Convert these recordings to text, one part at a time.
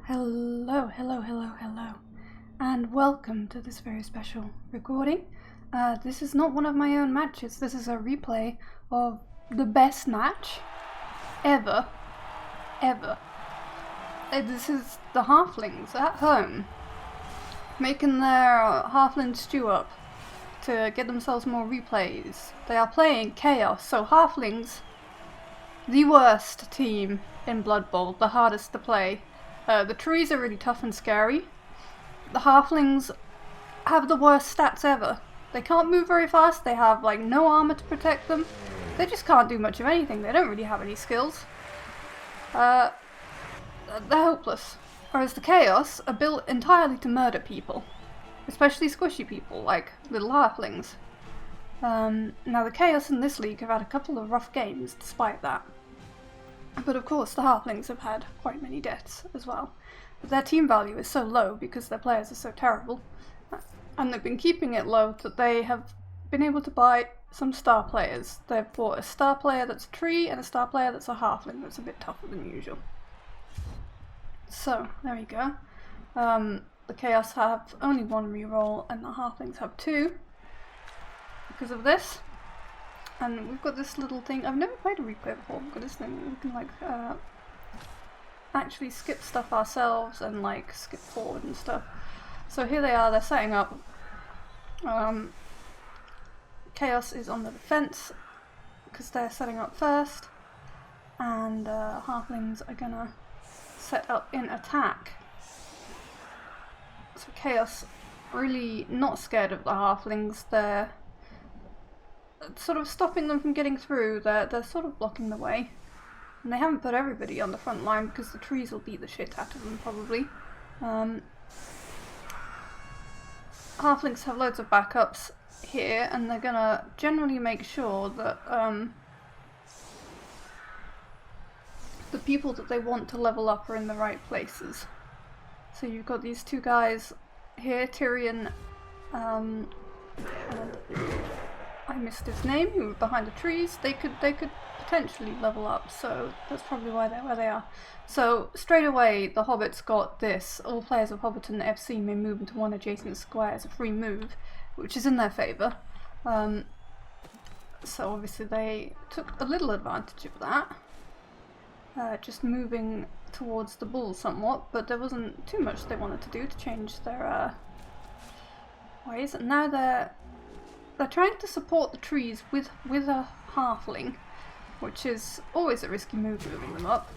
Hello, and welcome to this very special recording. This is not one of my own matches, this is a replay of the best match ever. This is the Halflings at home, making their Halfling stew up to get themselves more replays. They are playing Chaos, so Halflings, the worst team in Blood Bowl, the hardest to play. The trees are really tough and scary. The Halflings have the worst stats ever. They can't move very fast, they have like no armor to protect them. They just can't do much of anything, they don't really have any skills. They're hopeless. Whereas the Chaos are built entirely to murder people. Especially squishy people, like little Halflings. Now the Chaos in this league have had a couple of rough games despite that. But of course the Halflings have had quite many deaths as well. But their team value is so low because their players are so terrible. And they've been keeping it low that they have been able to buy some star players. They've bought a star player that's a tree and a star player that's a Halfling that's a bit tougher than usual. So, there we go. The Chaos have only one reroll and the Halflings have two because of this. And we've got this little thing. I've never played a replay before. We've got this thing we can like actually skip stuff ourselves and like skip forward and stuff. So here they are, they're setting up. Chaos is on the defense because they're setting up first, and Halflings are gonna set up in attack. So Chaos really not scared of the Halflings. They're sort of stopping them from getting through. They're sort of blocking the way. And they haven't put everybody on the front line because the trees will beat the shit out of them probably. Halflings have loads of backups here and they're gonna generally make sure that the people that they want to level up are in the right places. So you've got these two guys here, Tyrion, I missed his name, who were behind the trees. They could potentially level up, so that's probably why they're where they are. So straight away the Hobbits got this. All players of Hobbiton FC may move into one adjacent square as a free move, which is in their favour. So obviously they took a little advantage of that. Just moving towards the bull somewhat, but there wasn't too much they wanted to do to change their ways. And now they're trying to support the trees with a Halfling, which is always a risky move moving them up.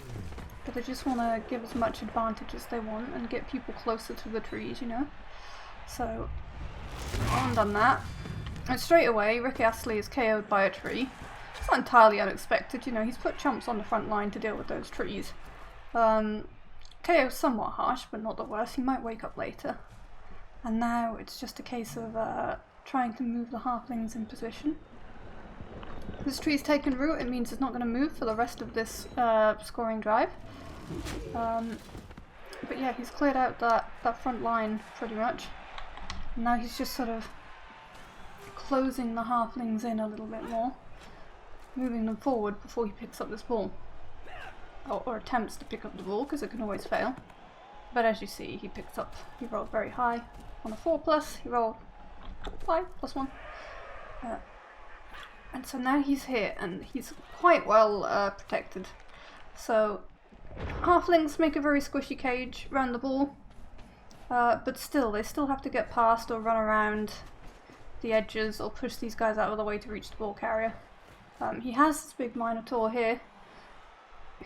But they just want to give as much advantage as they want and get people closer to the trees, you know. So, I haven't done that. And straight away, Ricky Astley is KO'd by a tree. It's not entirely unexpected, you know, he's put chumps on the front line to deal with those trees. KO's somewhat harsh, but not the worst. He might wake up later. And now it's just a case of trying to move the Halflings in position. This tree's taken root, it means it's not going to move for the rest of this scoring drive. But yeah, he's cleared out that front line pretty much. And now he's just sort of closing the Halflings in a little bit more. Moving them forward before he picks up this ball. Or attempts to pick up the ball, because it can always fail. But as you see, he rolled very high. On a 4+, he rolled 5 + 1. And so now he's here, and he's quite well protected. So Halflings make a very squishy cage around the ball, but they still have to get past or run around the edges or push these guys out of the way to reach the ball carrier. He has this big Minotaur here,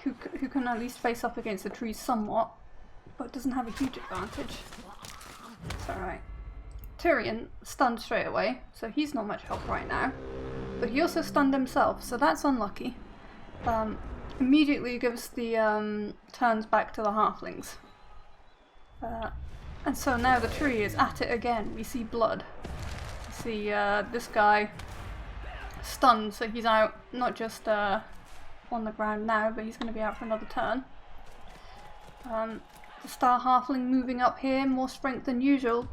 who can at least face up against the trees somewhat, but doesn't have a huge advantage. It's alright. Tyrion stunned straight away, so he's not much help right now. But he also stunned himself, so that's unlucky. Immediately gives the turns back to the Halflings. And so now the tree is at it again. We see blood. We see this guy stunned, so he's out, not just on the ground now, but he's going to be out for another turn. The star Halfling moving up here, more strength than usual.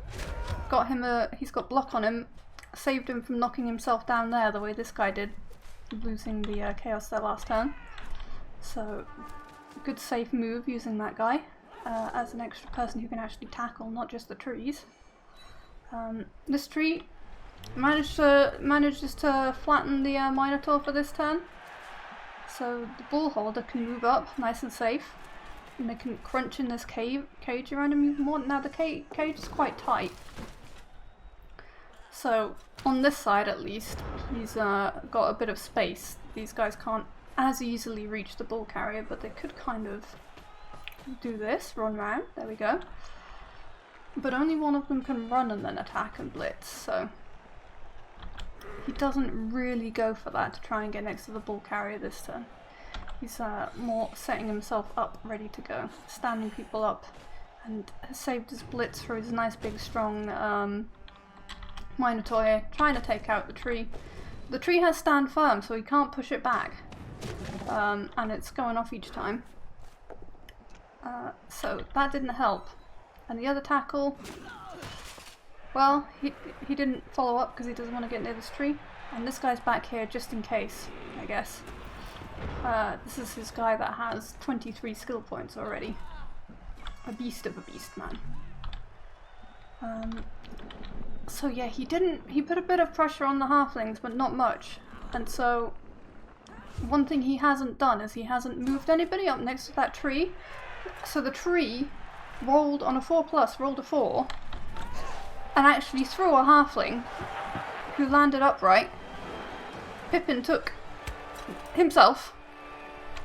He's got block on him, saved him from knocking himself down there the way this guy did, losing the Chaos their last turn. So, good safe move using that guy. as an extra person who can actually tackle, not just the trees. This tree manages to flatten the Minotaur for this turn. So the bull holder can move up nice and safe. And they can crunch in this cage around him even more. Now the cage is quite tight. So on this side at least, he's got a bit of space. These guys can't as easily reach the bull carrier, but they could kind of do this, run round, there we go. But only one of them can run and then attack and blitz, so he doesn't really go for that to try and get next to the bull carrier this turn. He's more setting himself up, ready to go, standing people up, and has saved his blitz for his nice big strong Minotaur here, trying to take out the tree. The tree has stand firm, so he can't push it back, and it's going off each time. So that didn't help. And the other tackle, well, he didn't follow up because he doesn't want to get near this tree. And this guy's back here just in case, I guess. This is his guy that has 23 skill points already. A beast of a beast, man. So yeah, he put a bit of pressure on the halflings, but not much. And so, one thing he hasn't done is he hasn't moved anybody up next to that tree. So the tree rolled on a 4+, rolled a 4, and actually threw a halfling who landed upright. Pippin took himself,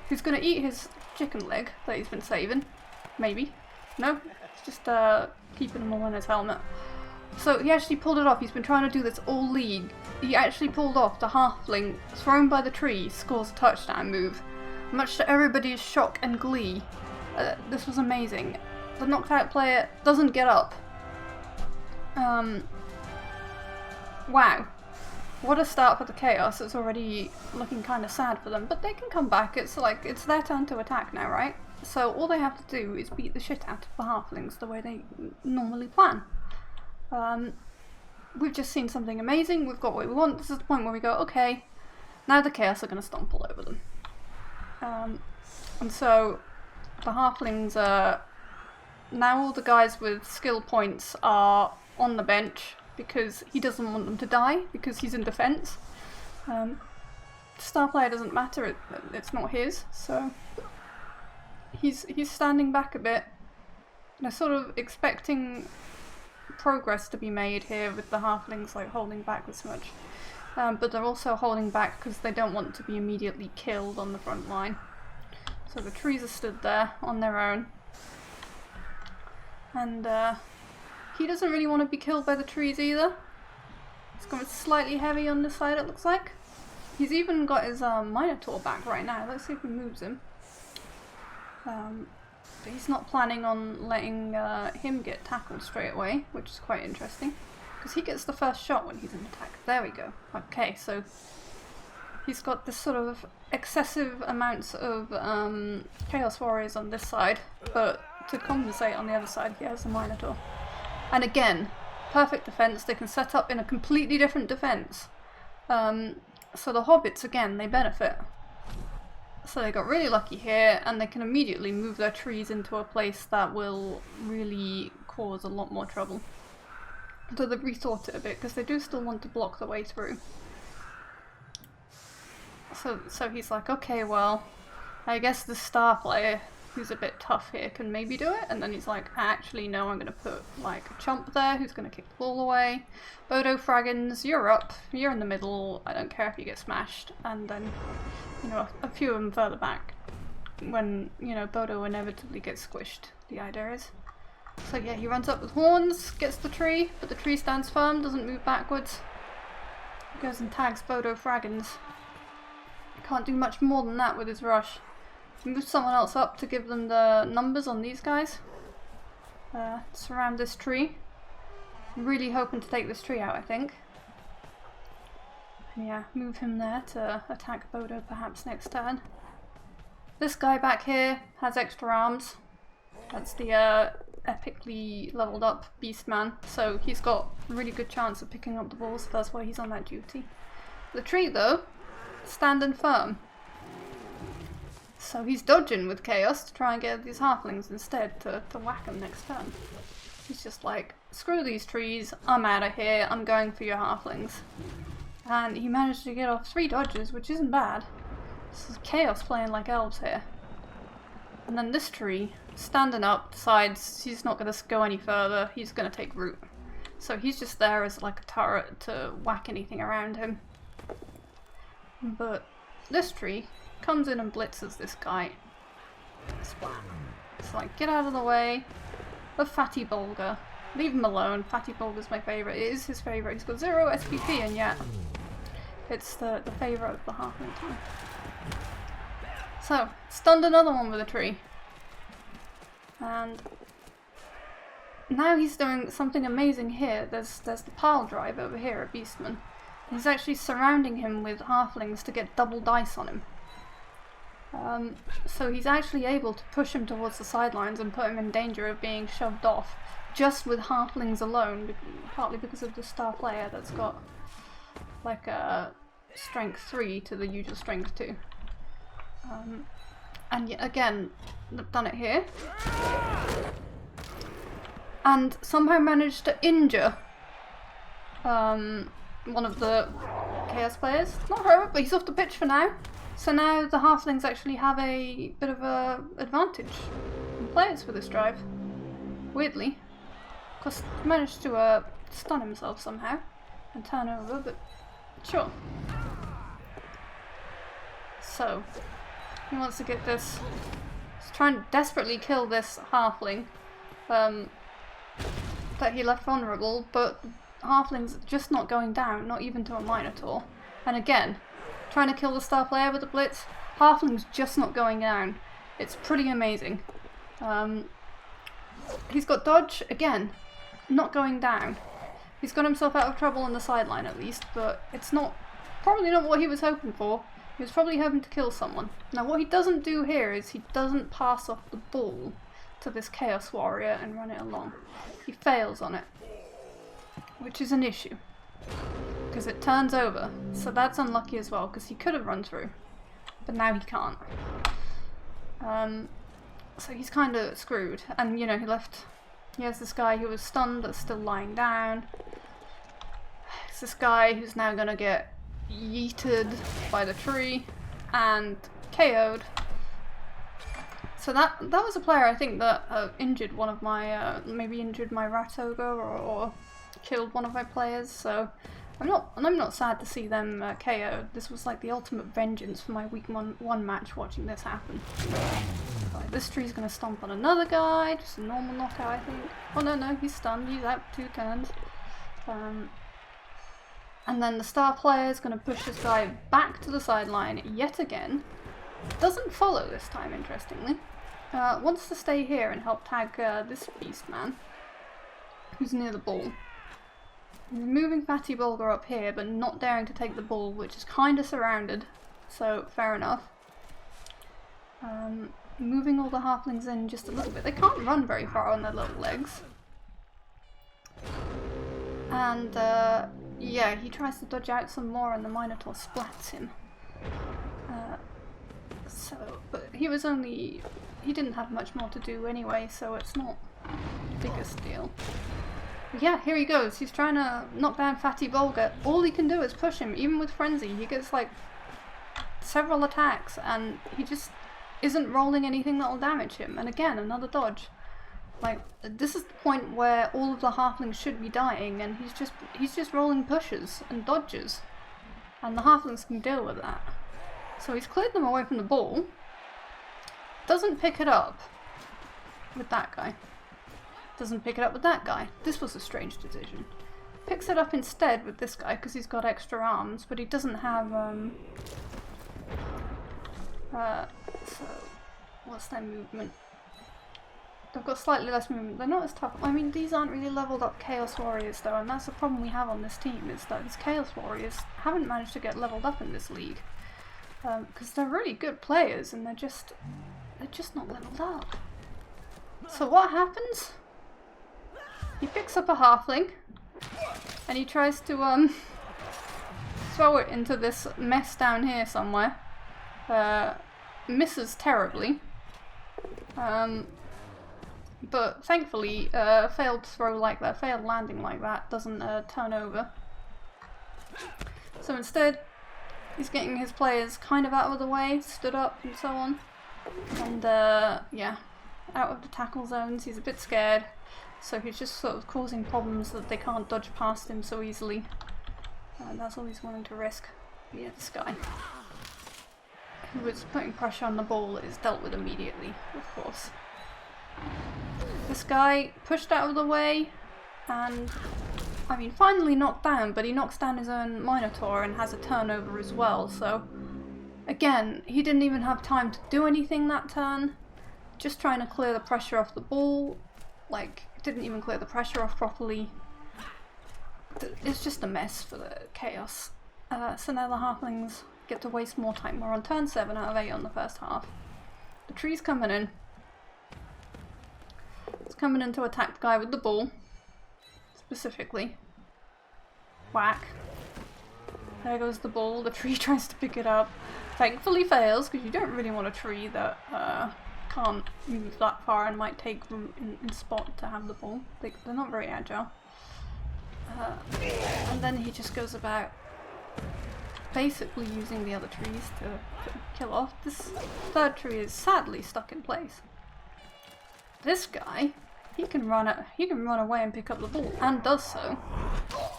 who's going to eat his chicken leg that he's been saving. Maybe. No? It's just keeping them all in his helmet. So he actually pulled it off. He's been trying to do this all league. He actually pulled off the halfling thrown by the tree, scores a touchdown move. Much to everybody's shock and glee. This was amazing. The knocked out player doesn't get up. Wow. What a start for the Chaos. It's already looking kind of sad for them, but they can come back. It's like, it's their turn to attack now, right? So all they have to do is beat the shit out of the halflings the way they normally plan. We've just seen something amazing. We've got what we want. This is the point where we go, okay, now the Chaos are going to stomp all over them. And so the halflings now all the guys with skill points are on the bench because he doesn't want them to die because he's in defense. Star player doesn't matter, it's not his, so he's standing back a bit. They're sort of expecting progress to be made here with the halflings like holding back this much. But they're also holding back because they don't want to be immediately killed on the front line. So the trees are stood there on their own. And he doesn't really want to be killed by the trees either. It's going slightly heavy on this side, it looks like. He's even got his Minotaur back right now. Let's see if he moves him. But he's not planning on letting him get tackled straight away, which is quite interesting. Because he gets the first shot when he's in attack. There we go. Okay, so he's got this sort of excessive amounts of Chaos Warriors on this side, but to compensate on the other side he has the Minotaur. And again, perfect defense. They can set up in a completely different defense. So the hobbits, again, they benefit. So they got really lucky here, and they can immediately move their trees into a place that will really cause a lot more trouble. So they've rethought it a bit, because they do still want to block the way through. So he's like, okay, well, I guess the star player, who's a bit tough here, can maybe do it. And then he's like, actually, no, I'm going to put like a chump there who's going to kick the ball away. Bodo Fraggins, you're up. You're in the middle. I don't care if you get smashed. And then, you know, a few of them further back when, you know, Bodo inevitably gets squished, the idea is. So yeah, he runs up with horns, gets the tree, but the tree stands firm, doesn't move backwards. Goes and tags Bodo Fraggins. Can't do much more than that with his rush. Move someone else up to give them the numbers on these guys. Surround this tree. Really hoping to take this tree out, I think. And yeah, move him there to attack Bodo perhaps next turn. This guy back here has extra arms. That's the epically leveled up beast man. So he's got a really good chance of picking up the balls, so that's why he's on that duty. The tree though, standing firm. So he's dodging with chaos to try and get these halflings instead to whack them next turn. He's just like, screw these trees, I'm out of here, I'm going for your halflings. And he managed to get off 3 dodges, which isn't bad. This is chaos playing like elves here. And then this tree, standing up, decides he's not going to go any further, he's going to take root. So he's just there as like a turret to whack anything around him. But this tree comes in and blitzes this guy. Splat. It's like, get out of the way of Fatty Bulger. Leave him alone. Fatty Bulger's my favourite. It is his favourite. He's got 0 SPP and yet it's the favourite of the halfling team. So, stunned another one with a tree. And now he's doing something amazing here. There's the pile drive over here at Beastman. He's actually surrounding him with halflings to get double dice on him. So he's actually able to push him towards the sidelines and put him in danger of being shoved off just with halflings alone, partly because of the star player that's got like a strength 3 to the usual strength 2. And yet again, they've done it here. And somehow managed to injure one of the chaos players. Not hurt, but he's off the pitch for now. So now the halflings actually have a bit of a advantage in players for this drive. Weirdly. Of course, he managed to stun himself somehow and turn over, but sure. So, he wants to get this. He's trying to desperately kill this halfling that he left vulnerable, but halfling's just not going down, not even to a minotaur. And again, trying to kill the star player with the blitz, halfling's just not going down. It's pretty amazing. He's got dodge, again, not going down. He's got himself out of trouble on the sideline at least, but it's probably not what he was hoping for. He was probably hoping to kill someone. Now what he doesn't do here is he doesn't pass off the ball to this Chaos Warrior and run it along. He fails on it, which is an issue, because it turns over. So that's unlucky as well, because he could have run through, but now he can't. So he's kind of screwed, and you know, he has this guy who was stunned that's still lying down. It's this guy who's now gonna get yeeted by the tree and KO'd. So that was a player I think that injured one of my maybe injured my rat ogre or killed one of my players. So I'm not sad to see them KO'd. This was like the ultimate vengeance for my week one match watching this happen. Right, this tree's gonna stomp on another guy, just a normal knockout I think. Oh no, he's stunned. He's out 2 turns. And then the star player is going to push this guy back to the sideline yet again. Doesn't follow this time, interestingly. Wants to stay here and help tag this beast man, who's near the ball. He's moving Fatty Bulger up here, but not daring to take the ball, which is kind of surrounded, so fair enough. Moving all the halflings in just a little bit. They can't run very far on their little legs. And yeah, he tries to dodge out some more and the Minotaur splats him. But he didn't have much more to do anyway, so it's not the biggest deal. But yeah, here he goes. He's trying to knock down Fatty Bulger. All he can do is push him, even with Frenzy. He gets like several attacks and he just isn't rolling anything that'll damage him. And again, another dodge. Like, this is the point where all of the halflings should be dying, and he's just rolling pushes and dodges, and the halflings can deal with that. So he's cleared them away from the ball. Doesn't pick it up with that guy. Doesn't pick it up with that guy. This was a strange decision. Picks it up instead with this guy because he's got extra arms, but he doesn't have so what's their movement? They've got slightly less movement. They're not as tough. I mean, these aren't really leveled up Chaos Warriors though, and that's the problem we have on this team, is that these Chaos Warriors haven't managed to get leveled up in this league. Because they're really good players, and they're just not leveled up. So what happens? He picks up a halfling, and he tries to throw it into this mess down here somewhere. misses terribly. But thankfully, failed throw like that, failed landing like that doesn't turn over. So instead, he's getting his players kind of out of the way, stood up and so on. And yeah, out of the tackle zones, he's a bit scared. So he's just sort of causing problems that they can't dodge past him so easily. And that's all he's willing to risk. But yeah, this guy, who is putting pressure on the ball, is dealt with immediately, of course. This guy pushed out of the way, and I mean, finally knocked down, but he knocks down his own Minotaur and has a turnover as well, so again, he didn't even have time to do anything that turn, just trying to clear the pressure off the ball, like, didn't even clear the pressure off properly. It's just a mess for the Chaos. So now the Halflings get to waste more time. We're on turn 7 out of 8 on the first half. The tree's coming in. It's coming in to attack the guy with the ball, specifically. Whack. There goes the ball. The tree tries to pick it up. Thankfully fails, because you don't really want a tree that can't move that far and might take root in spot to have the ball. They're not very agile. And then he just goes about basically using the other trees to kill off. This third tree is sadly stuck in place. This guy, he can run away and pick up the ball, and does so.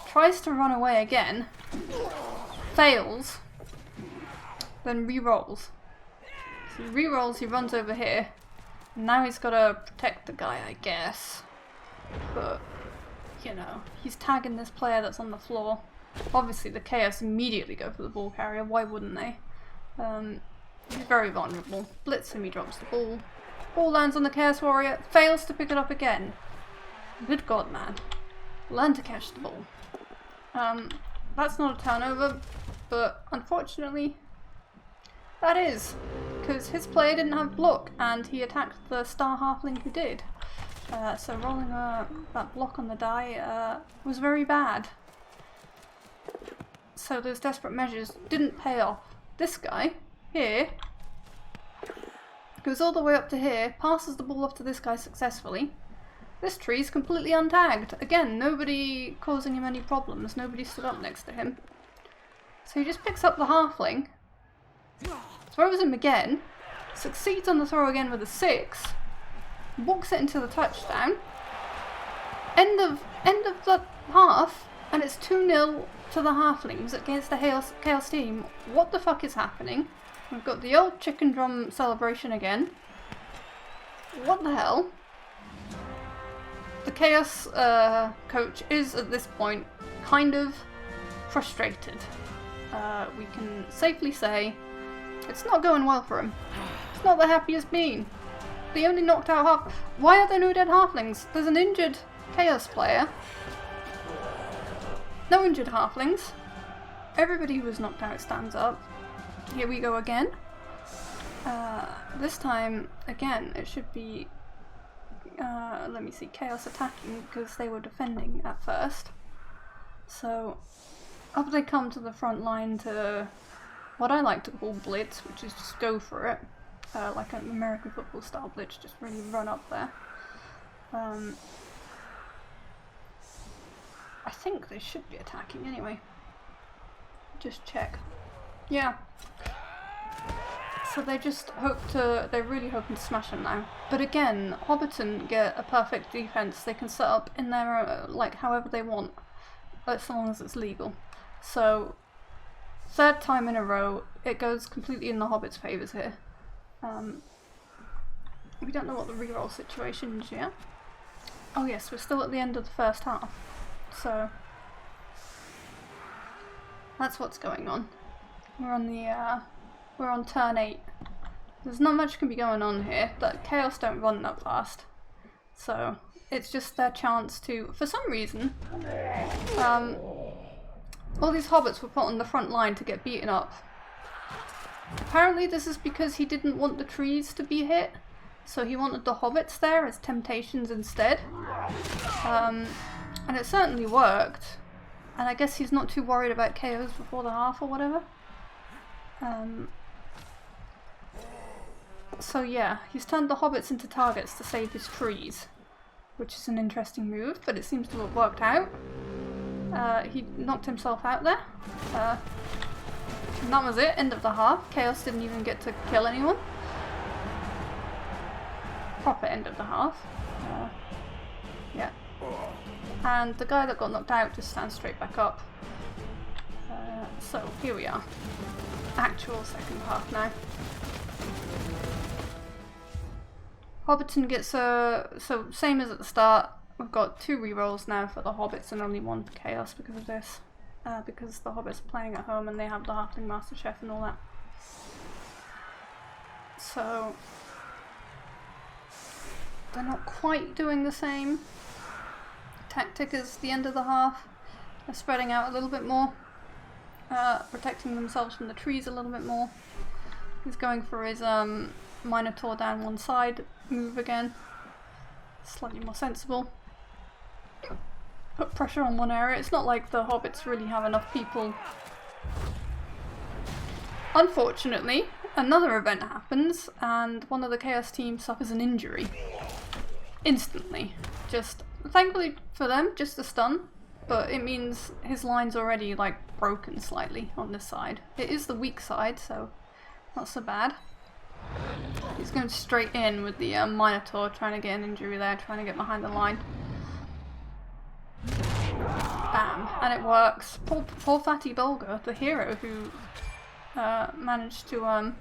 Tries to run away again, fails, then re-rolls. So he re-rolls, he runs over here, and now he's got to protect the guy, I guess. But, you know, he's tagging this player that's on the floor. Obviously the Chaos immediately go for the ball carrier, why wouldn't they? He's very vulnerable. Blitz him, he drops the ball. Ball lands on the Chaos Warrior, fails to pick it up again. Good God, man. Learn to catch the ball. That's not a turnover, but unfortunately that is, because his player didn't have block and he attacked the star halfling who did. So rolling that block on the die was very bad. So those desperate measures didn't pay off. This guy here goes all the way up to here, passes the ball off to this guy successfully. This tree's completely untagged. Again, nobody causing him any problems, nobody stood up next to him. So he just picks up the halfling, throws him again, succeeds on the throw again with a 6, walks it into the touchdown. End of the half, and it's 2-0 to the Halflings against the Chaos team. What the fuck is happening? We've got the old chicken drum celebration again. What the hell? The Chaos coach is at this point kind of frustrated. We can safely say it's not going well for him. It's not the happiest being. They only knocked out half. Why are there no dead Halflings? There's an injured Chaos player. No injured Halflings. Everybody who was knocked out stands up. Here we go again. This time, again, it should be, let me see, Chaos attacking because they were defending at first. So, up they come to the front line to what I like to call blitz, which is just go for it. Like an American football style blitz, just really run up there. I think they should be attacking anyway. Just check. Yeah. So they just they're really hoping to smash him now. But again, Hobbiton get a perfect defense. They can set up in there like however they want, as long as it's legal. So, third time in a row, it goes completely in the Hobbit's favours here. We don't know what the reroll situation is yet. Oh yes, we're still at the end of the first half. So, that's what's going on. We're on turn 8. There's not much can be going on here. The Chaos don't run that fast. So, it's just their chance to, for some reason, all these hobbits were put on the front line to get beaten up. Apparently this is because he didn't want the trees to be hit, so he wanted the hobbits there as temptations instead. And it certainly worked. And I guess he's not too worried about KOs before the half or whatever. So yeah, he's turned the hobbits into targets to save his trees, which is an interesting move, but it seems to have worked out. He knocked himself out there. And that was it, end of the half. Chaos didn't even get to kill anyone. Proper end of the half. Yeah. And the guy that got knocked out just stands straight back up. So here we are. Actual second half now. Hobbiton gets so same as at the start. We've got 2 rerolls now for the hobbits and only 1 for Chaos because of this. Because the hobbits are playing at home and they have the Halfling Master Chef and all that. So they're not quite doing the same tactic as the end of the half. They're spreading out a little bit more, protecting themselves from the trees a little bit more. He's going for his Minotaur down one side move again. Slightly more sensible. Put pressure on one area. It's not like the hobbits really have enough people. Unfortunately, another event happens and one of the Chaos team suffers an injury. Instantly. Just, thankfully for them, just a stun. But it means his line's already like broken slightly on this side. It is the weak side, so not so bad. He's going straight in with the Minotaur, trying to get an injury there, trying to get behind the line. Bam, and it works. Poor Fatty Bulger, the hero who managed to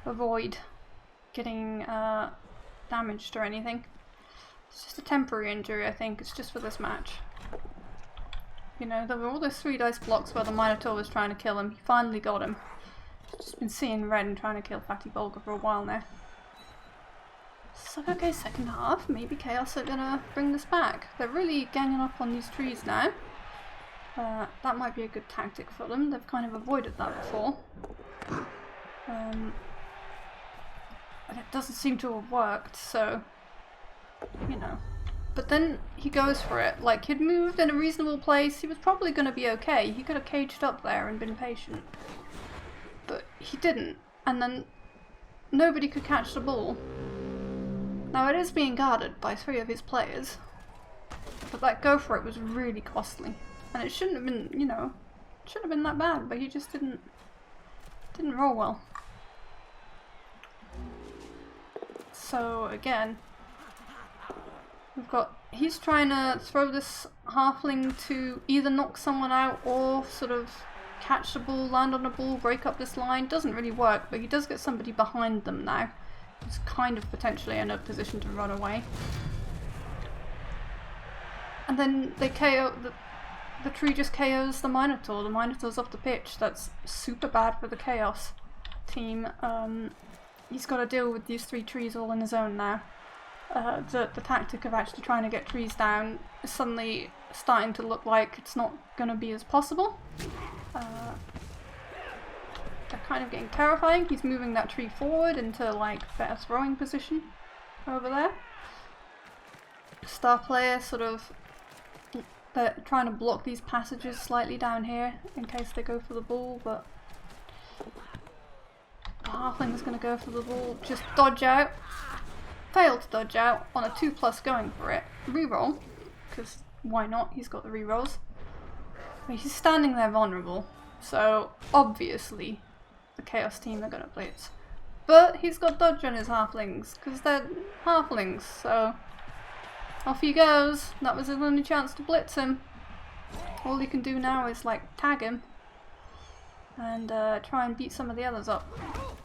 avoid getting damaged or anything. It's just a temporary injury, I think. It's just for this match. You know, there were all those 3 dice blocks where the Minotaur was trying to kill him. He finally got him. Just been seeing red and trying to kill Fatty Bulger for a while now. So okay, second half. Maybe Chaos are gonna bring this back. They're really ganging up on these trees now. That might be a good tactic for them. They've kind of avoided that before. But it doesn't seem to have worked, so you know. But then he goes for it. Like, he'd moved in a reasonable place. He was probably going to be okay. He could have caged up there and been patient. But he didn't. And then nobody could catch the ball. Now it is being guarded by 3 of his players. But that go for it was really costly. And it shouldn't have been, you know, it shouldn't have been that bad. But he just didn't roll well. So again, he's trying to throw this halfling to either knock someone out or sort of catch the ball, land on the ball, break up this line. Doesn't really work, but he does get somebody behind them now. He's kind of potentially in a position to run away. And then they KO, the tree just KOs the Minotaur. The Minotaur's off the pitch. That's super bad for the Chaos team. He's got to deal with these 3 trees all in his own now. The tactic of actually trying to get trees down is suddenly starting to look like it's not going to be as possible. They're kind of getting terrifying. He's moving that tree forward into like better throwing position over there. Star player sort of, they're trying to block these passages slightly down here in case they go for the ball, but the halfling is going to go for the ball, just dodge out. Failed to dodge out on a 2+ going for it. Reroll, because why not? He's got the rerolls. But he's standing there vulnerable, so obviously the Chaos team are going to blitz. But he's got dodge on his halflings, because they're halflings, so off he goes. That was his only chance to blitz him. All he can do now is like tag him and try and beat some of the others up.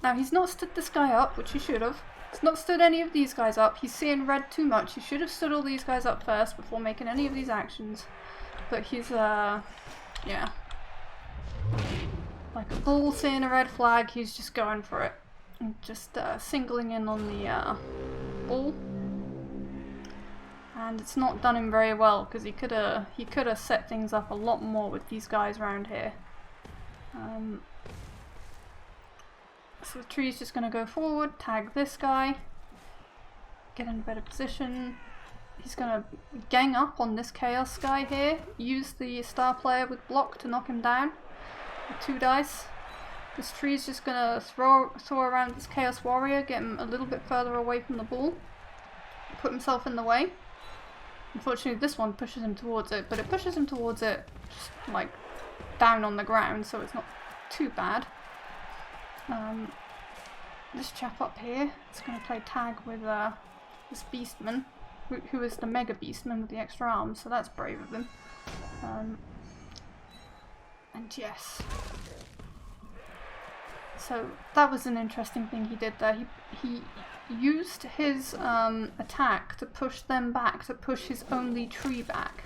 Now he's not stood this guy up, which he should have. He's not stood any of these guys up. He's seeing red too much. He should have stood all these guys up first before making any of these actions. But he's, yeah. Like a bull seeing a red flag, he's just going for it. And just singling in on the bull. And it's not done him very well, because he could have set things up a lot more with these guys around here. So the tree's just going to go forward, tag this guy, get in a better position. He's going to gang up on this Chaos guy here, use the star player with block to knock him down with 2 dice. This tree's just gonna throw around this Chaos Warrior, get him a little bit further away from the ball, put himself in the way. Unfortunately, this one pushes him towards it, but it pushes him towards it just like down on the ground, so it's not too bad. This chap up here is going to play tag with this beastman, who is the mega beastman with the extra arms, so that's brave of him. And yes. So that was an interesting thing he did there. He used his attack to push them back, to push his only tree back.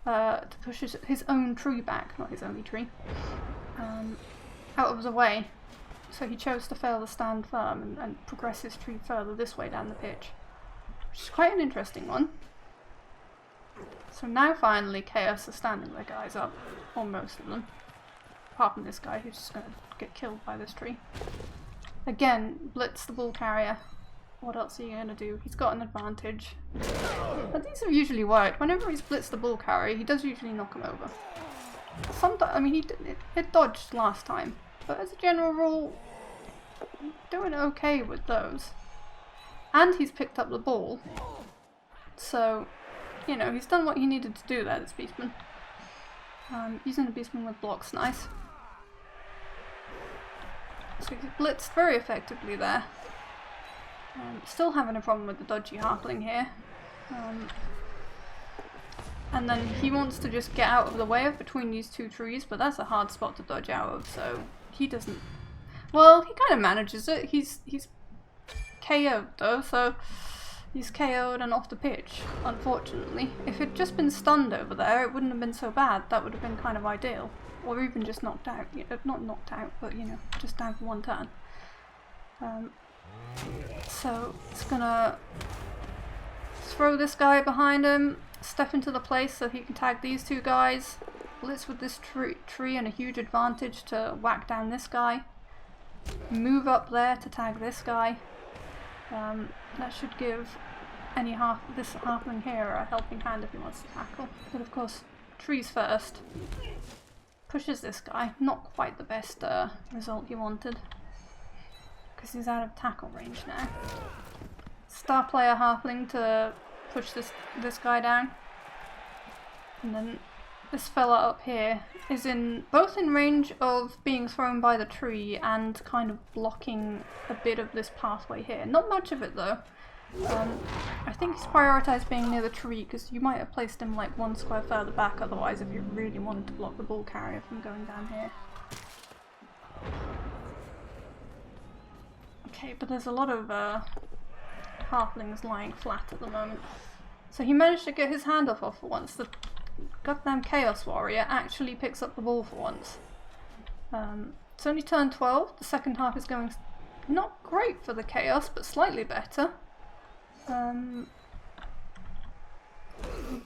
To push his own tree back, not his only tree, out of the way. So he chose to fail to stand firm and progress his tree further this way down the pitch. Which is quite an interesting one. So now finally Chaos are standing their guys up, or most of them. Apart from this guy who's just going to get killed by this tree. Again, blitz the ball carrier. What else are you going to do? He's got an advantage. But these have usually worked. Whenever he's blitzed the ball carrier, he does usually knock him over. Sometimes, I mean, it dodged last time. But as a general rule, doing okay with those. And he's picked up the ball. So, you know, he's done what he needed to do there, this beastman. Using the beastman with blocks, nice. So he's blitzed very effectively there. Still having a problem with the dodgy halfling here. And then he wants to just get out of the way of between these two trees, but that's a hard spot to dodge out of, so he doesn't... Well, he kind of manages it. He's KO'd though, so he's KO'd and off the pitch, unfortunately. If it had just been stunned over there, it wouldn't have been so bad. That would have been kind of ideal. Or even just knocked out. Not knocked out, but, you know, just down for one turn. So it's gonna throw this guy behind him, step into the place so he can tag these two guys, blitz with this tree and a huge advantage to whack down this guy, move up there to tag this guy. That should give this halfling here a helping hand if he wants to tackle. But of course, trees first. Pushes this guy, not quite the best result he wanted. Because he's out of tackle range now. Star player halfling to push this guy down. And then this fella up here is both in range of being thrown by the tree and kind of blocking a bit of this pathway here. Not much of it though. I think he's prioritised being near the tree because you might have placed him like one square further back otherwise if you really wanted to block the ball carrier from going down here. Okay, but there's a lot of halflings lying flat at the moment. So he managed to get his handoff off for once. The goddamn Chaos Warrior actually picks up the ball for once. It's only turn 12. The second half is going not great for the Chaos, but slightly better. The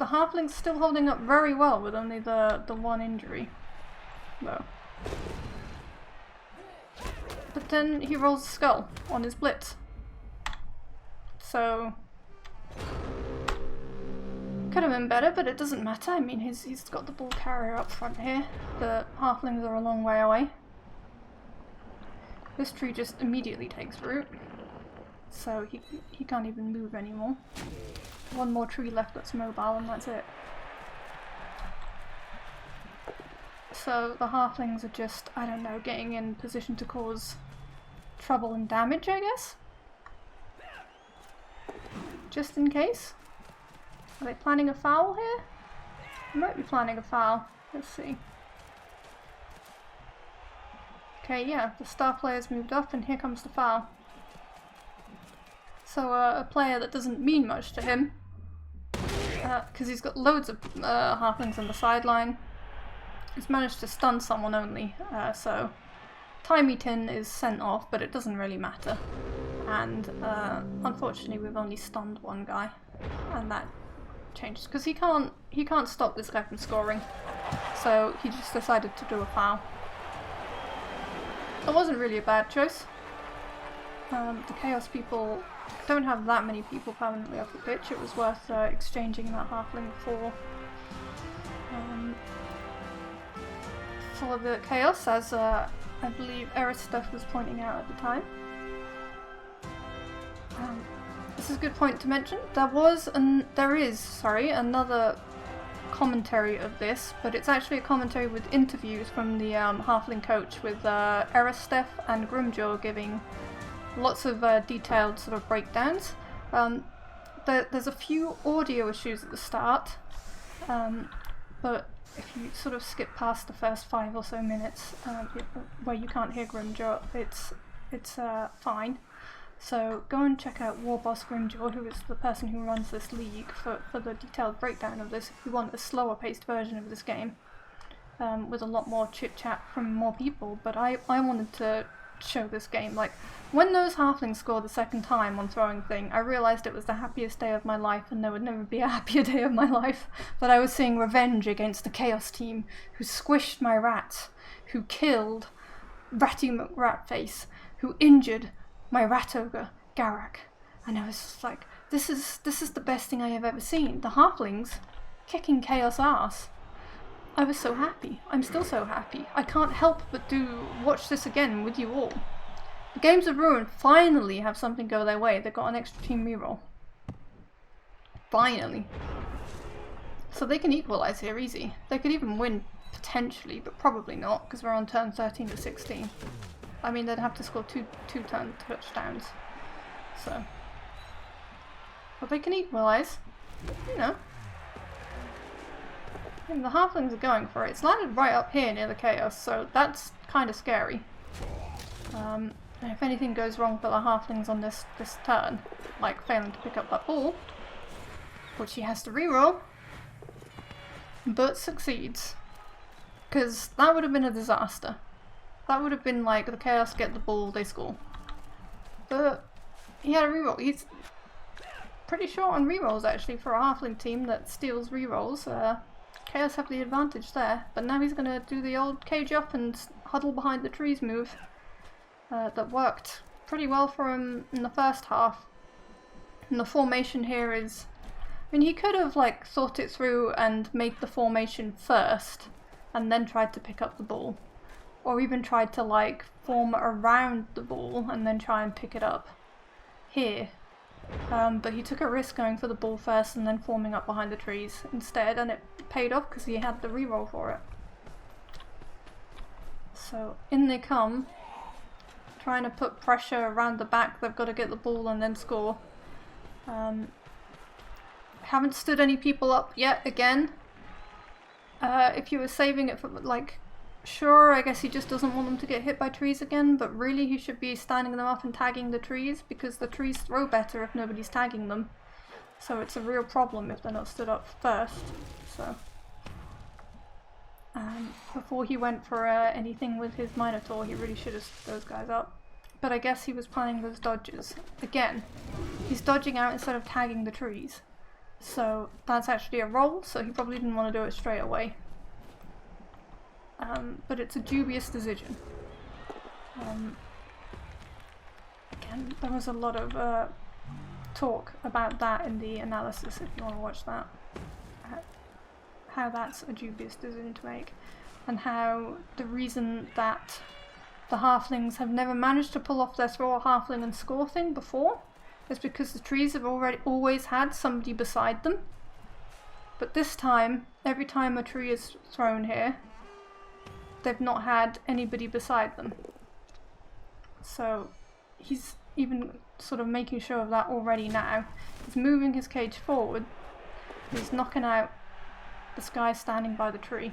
halfling's still holding up very well with only the one injury, though. But then he rolls a skull on his blitz. So could have been better, but it doesn't matter. I mean, he's got the ball carrier up front here. The halflings are a long way away. This tree just immediately takes root. So he can't even move anymore. One more tree left that's mobile and that's it. So the halflings are just, I don't know, getting in position to cause trouble and damage, I guess? Just in case? Are they planning a foul here? They might be planning a foul. Let's see. Okay, yeah, the star player's moved up and here comes the foul. So a player that doesn't mean much to him, because he's got loads of halflings on the sideline, has managed to stun someone only, so Timey Tin is sent off, but it doesn't really matter. And unfortunately we've only stunned one guy, and that changes, because he can't stop this guy from scoring, so he just decided to do a foul. It wasn't really a bad choice. The Chaos people don't have that many people permanently off the pitch. It was worth exchanging that halfling for the Chaos, as I believe Aristoph was pointing out at the time. This is a good point to mention. There is another commentary of this, but it's actually a commentary with interviews from the Halfling coach, with Aristoph and Grimjaw giving lots of detailed sort of breakdowns. There's a few audio issues at the start, but if you sort of skip past the first 5 or so minutes where you can't hear Grimjaw, it's fine. So go and check out Warboss Grimjaw, who is the person who runs this league, for the detailed breakdown of this if you want a slower paced version of this game, with a lot more chit chat from more people. But I wanted to show this game. Like, when those halflings scored the second time on throwing thing, I realised it was the happiest day of my life, and there would never be a happier day of my life. That I was seeing revenge against the Chaos team, who squished my rats, who killed Ratty McRatface, who injured my rat ogre, Garak. And I was just like, this is the best thing I have ever seen. The halflings kicking Chaos ass. I was so happy. I'm still so happy. I can't help but watch this again with you all. The Games of Ruin finally have something go their way. They've got an extra team reroll. Finally. So they can equalise here easy. They could even win potentially, but probably not, because we're on turn 13 to 16. I mean, they'd have to score two turn touchdowns. So. But they can equalise. You know. And the halflings are going for it. It's landed right up here near the Chaos, so that's kind of scary. And if anything goes wrong for the halflings on this turn, like failing to pick up that ball, which he has to reroll, but succeeds, because that would have been a disaster. That would have been like the Chaos get the ball, they score. But he had a reroll. He's pretty short on rerolls actually for a halfling team that steals rerolls. Chaos have the advantage there, but now he's going to do the old cage up and huddle behind the trees move that worked pretty well for him in the first half. And the formation here is, I mean, he could have like thought it through and made the formation first and then tried to pick up the ball, or even tried to like form around the ball and then try and pick it up here. But he took a risk going for the ball first and then forming up behind the trees instead, and it paid off because he had the reroll for it. So in they come, trying to put pressure around the back. They've got to get the ball and then score. Haven't stood any people up yet again. If you were saving it for like, sure, I guess he just doesn't want them to get hit by trees again, but really he should be standing them up and tagging the trees, because the trees throw better if nobody's tagging them. So it's a real problem if they're not stood up first. So before he went for anything with his Minotaur, he really should have stood those guys up. But I guess he was planning those dodges. Again, he's dodging out instead of tagging the trees. So that's actually a roll, so he probably didn't want to do it straight away. But it's a dubious decision. Again, there was a lot of talk about that in the analysis, if you want to watch that. How that's a dubious decision to make, and how the reason that the halflings have never managed to pull off their throw a halfling and score thing before is because the trees have always had somebody beside them. But this time, every time a tree is thrown here, they've not had anybody beside them. So he's even sort of making sure of that already now. He's moving his cage forward. He's knocking out this guy standing by the tree.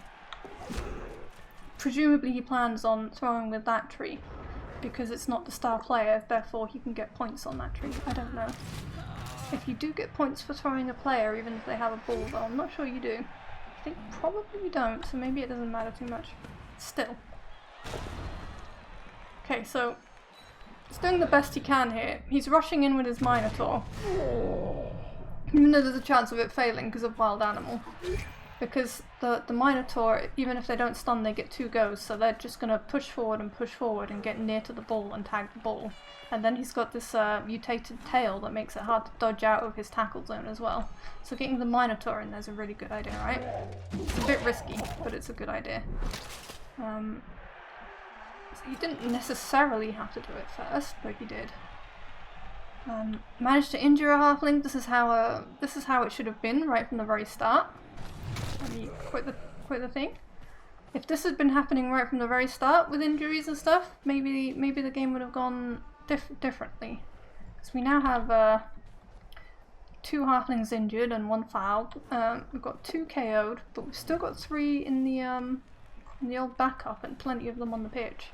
Presumably he plans on throwing with that tree, because it's not the star player, therefore he can get points on that tree. I don't know. If you do get points for throwing a player, even if they have a ball, though, I'm not sure you do. I think probably you don't, so maybe it doesn't matter too much. Still. Okay, so he's doing the best he can here. He's rushing in with his Minotaur. Even though there's a chance of it failing because of wild animal. Because the Minotaur, even if they don't stun, they get 2 goes, so they're just going to push forward and get near to the ball and tag the ball. And then he's got this mutated tail that makes it hard to dodge out of his tackle zone as well. So getting the Minotaur in there's a really good idea, right? It's a bit risky, but it's a good idea. So he didn't necessarily have to do it first, but he did. Managed to injure a halfling. This is how it should have been right from the very start. Let me quit the thing. If this had been happening right from the very start with injuries and stuff, maybe the game would have gone differently. Because we now have 2 halflings injured and 1 fouled. We've got 2 KO'd, but we've still got 3 in the old backup and plenty of them on the pitch.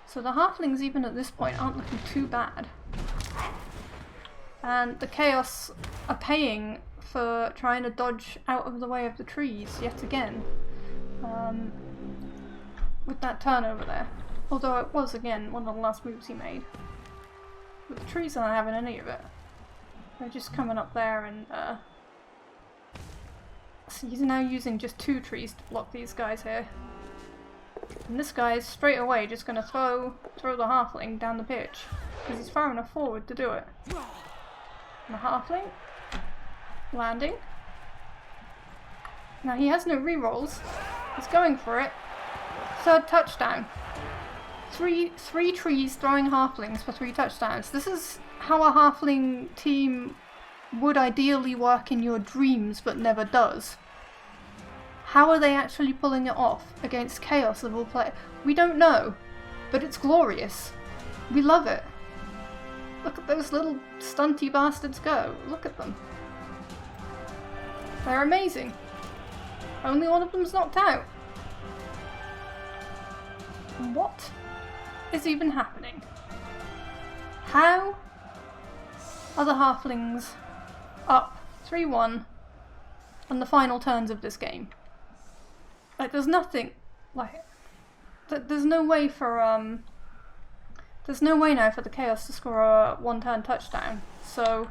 So the halflings, even at this point, aren't looking too bad. And the Chaos are paying for trying to dodge out of the way of the trees yet again. With that turnover there. Although it was, again, one of the last moves he made. But the trees aren't having any of it. They're just coming up there and so he's now using just 2 trees to block these guys here. And this guy is straight away just going to throw the halfling down the pitch. Because he's far enough forward to do it. And the halfling landing. Now he has no rerolls. He's going for it. 3rd touchdown. 3 trees throwing halflings for 3 touchdowns. This is how a halfling team would ideally work in your dreams but never does. How are they actually pulling it off against Chaos of all play? We don't know, but it's glorious. We love it. Look at those little stunty bastards go. Look at them. They're amazing. Only one of them's knocked out. What is even happening? How are the halflings up 3-1 on the final turns of this game? Like, there's nothing, like, there's no way for, there's no way now for the Chaos to score a 1-turn touchdown. So,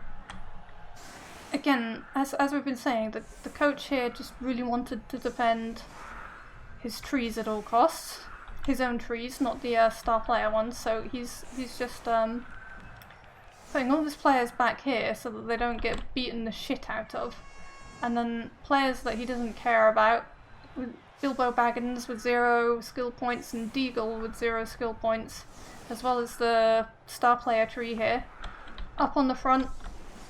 again, as we've been saying, the coach here just really wanted to defend his trees at all costs. His own trees, not the star player ones, so he's just putting all his players back here so that they don't get beaten the shit out of. And then players that he doesn't care about, with Bilbo Baggins with 0 skill points and Deagle with 0 skill points, as well as the star player tree here, up on the front.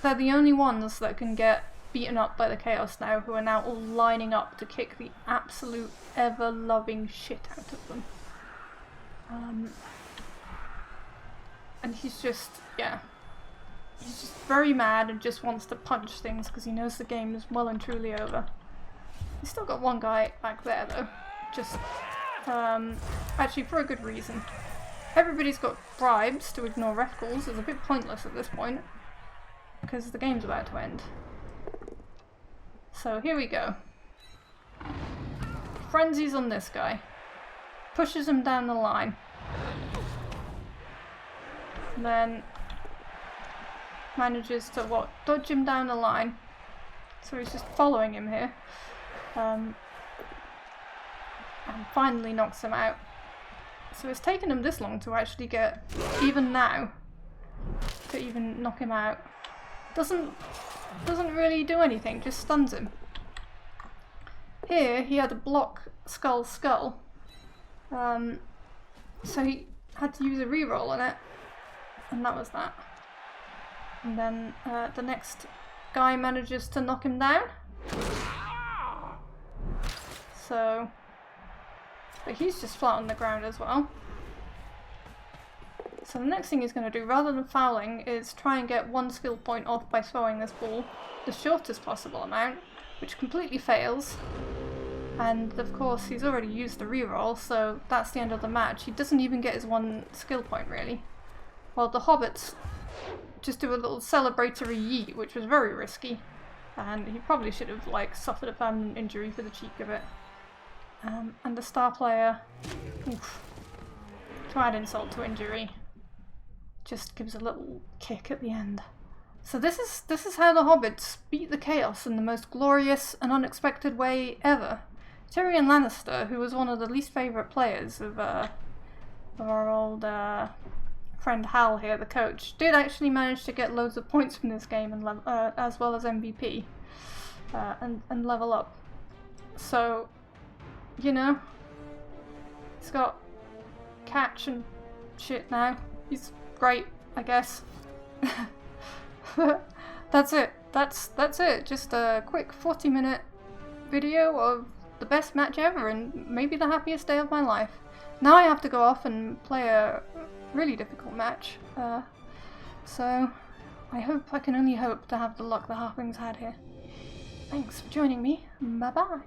They're the only ones that can get beaten up by the Chaos now, who are now all lining up to kick the absolute ever-loving shit out of them. And he's just, yeah, he's just very mad and just wants to punch things because he knows the game is well and truly over. He's still got 1 guy back there though, just, actually for a good reason. Everybody's got bribes to ignore ref calls. It's a bit pointless at this point because the game's about to end. So here we go. Frenzies on this guy. Pushes him down the line. And then manages to, dodge him down the line. So he's just following him here. And finally knocks him out. So it's taken him this long to actually get, even now, to even knock him out. Doesn't really do anything, just stuns him. Here he had to block skull. So he had to use a reroll on it, and that was that. And then the next guy manages to knock him down. So, but he's just flat on the ground as well. So the next thing he's going to do, rather than fouling, is try and get 1 skill point off by throwing this ball the shortest possible amount, which completely fails. And of course he's already used the reroll, so that's the end of the match. He doesn't even get his 1 skill point really. While the hobbits just do a little celebratory yeet, which was very risky. And he probably should have suffered a permanent injury for the cheek of it. And the star player, oof, to add insult to injury, just gives a little kick at the end. So this is how the hobbits beat the Chaos in the most glorious and unexpected way ever. Tyrion Lannister, who was one of the least favourite players of our old friend Hal here, the coach, did actually manage to get loads of points from this game and as well as MVP and level up. So, you know, he's got catch and shit now. He's great, I guess. That's it. That's it. Just a quick 40-minute video of the best match ever and maybe the happiest day of my life. Now I have to go off and play a really difficult match. So I can only hope to have the luck the Halflings had here. Thanks for joining me. Bye bye.